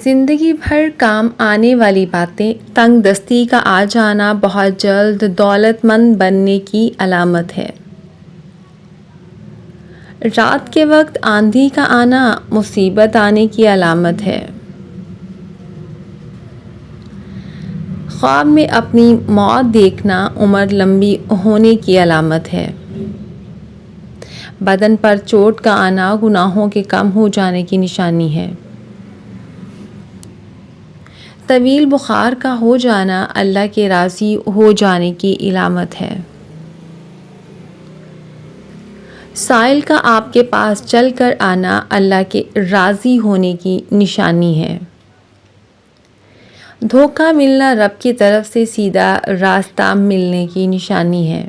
زندگی بھر کام آنے والی باتیں، تنگ دستی کا آ جانا بہت جلد دولت مند بننے کی علامت ہے۔ رات کے وقت آندھی کا آنا مصیبت آنے کی علامت ہے۔ خواب میں اپنی موت دیکھنا عمر لمبی ہونے کی علامت ہے۔ بدن پر چوٹ کا آنا گناہوں کے کم ہو جانے کی نشانی ہے۔ طویل بخار کا ہو جانا اللہ کے راضی ہو جانے کی علامت ہے۔ سائل کا آپ کے پاس چل کر آنا اللہ کے راضی ہونے کی نشانی ہے۔ دھوکہ ملنا رب کی طرف سے سیدھا راستہ ملنے کی نشانی ہے۔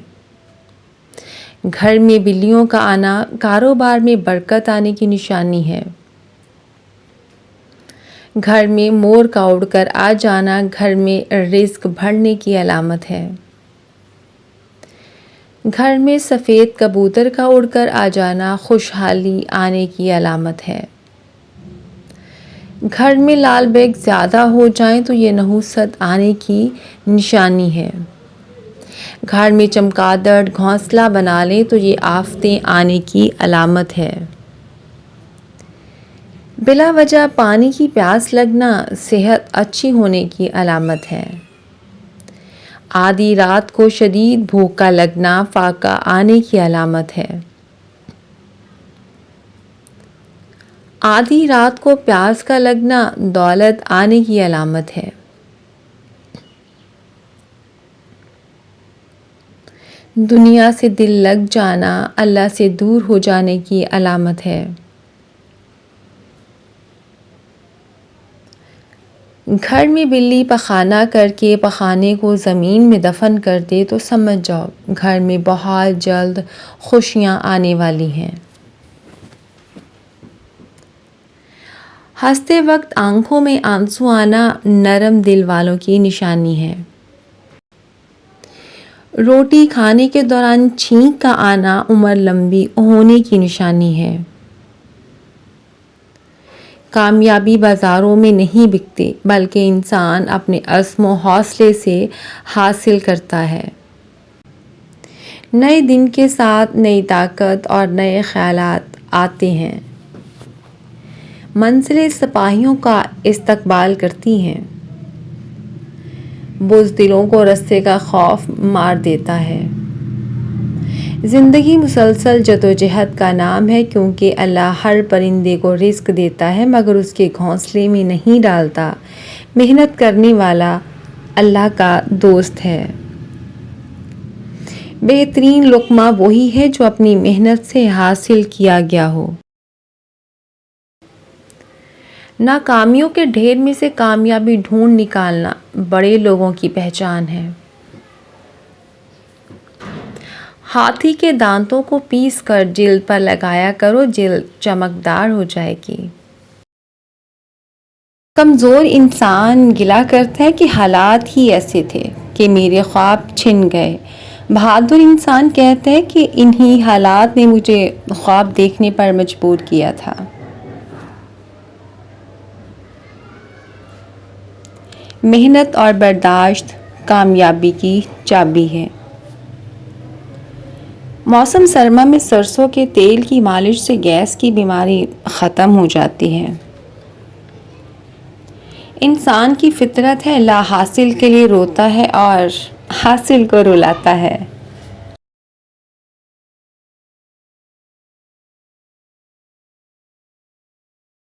گھر میں بلیوں کا آنا کاروبار میں برکت آنے کی نشانی ہے۔ گھر میں مور کا اڑ کر آ جانا گھر میں رزق بڑھنے کی علامت ہے۔ گھر میں سفید کبوتر کا اڑ کر آ جانا خوشحالی آنے کی علامت ہے۔ گھر میں لال بیگ زیادہ ہو جائیں تو یہ نحوست آنے کی نشانی ہے۔ گھر میں چمگادڑ گھونسلہ بنا لیں تو یہ آفتیں آنے کی علامت ہے۔ بلا وجہ پانی کی پیاس لگنا صحت اچھی ہونے کی علامت ہے۔ آدھی رات کو شدید بھوک کا لگنا فاقہ آنے کی علامت ہے۔ آدھی رات کو پیاس کا لگنا دولت آنے کی علامت ہے۔ دنیا سے دل لگ جانا اللہ سے دور ہو جانے کی علامت ہے۔ گھر میں بلی پخانہ کر کے پخانے کو زمین میں دفن کر دے تو سمجھ جاؤ گھر میں بہت جلد خوشیاں آنے والی ہیں۔ ہنستے وقت آنکھوں میں آنسو آنا نرم دل والوں کی نشانی ہے۔ روٹی کھانے کے دوران چھینک کا آنا عمر لمبی ہونے کی نشانی ہے۔ کامیابی بازاروں میں نہیں بکتے بلکہ انسان اپنے عزم و حوصلے سے حاصل کرتا ہے۔ نئے دن کے ساتھ نئی طاقت اور نئے خیالات آتے ہیں۔ منزلیں سپاہیوں کا استقبال کرتی ہیں۔ بزدلوں کو رستے کا خوف مار دیتا ہے۔ زندگی مسلسل جدوجہد کا نام ہے کیونکہ اللہ ہر پرندے کو رزق دیتا ہے مگر اس کے گھونسلے میں نہیں ڈالتا۔ محنت کرنے والا اللہ کا دوست ہے۔ بہترین لقمہ وہی ہے جو اپنی محنت سے حاصل کیا گیا ہو۔ ناکامیوں کے ڈھیر میں سے کامیابی ڈھونڈ نکالنا بڑے لوگوں کی پہچان ہے۔ ہاتھی کے دانتوں کو پیس کر جلد پر لگایا کرو، جلد چمکدار ہو جائے گی۔ کمزور انسان گلہ کرتا ہے کہ حالات ہی ایسے تھے کہ میرے خواب چھن گئے۔ بہادر انسان کہتا ہے کہ انہی حالات نے مجھے خواب دیکھنے پر مجبور کیا تھا۔ محنت اور برداشت کامیابی کی چابی ہے۔ موسم سرما میں سرسوں کے تیل کی مالش سے گیس کی بیماری ختم ہو جاتی ہے۔ انسان کی فطرت ہے لا حاصل کے لیے روتا ہے اور حاصل کو رلاتا ہے۔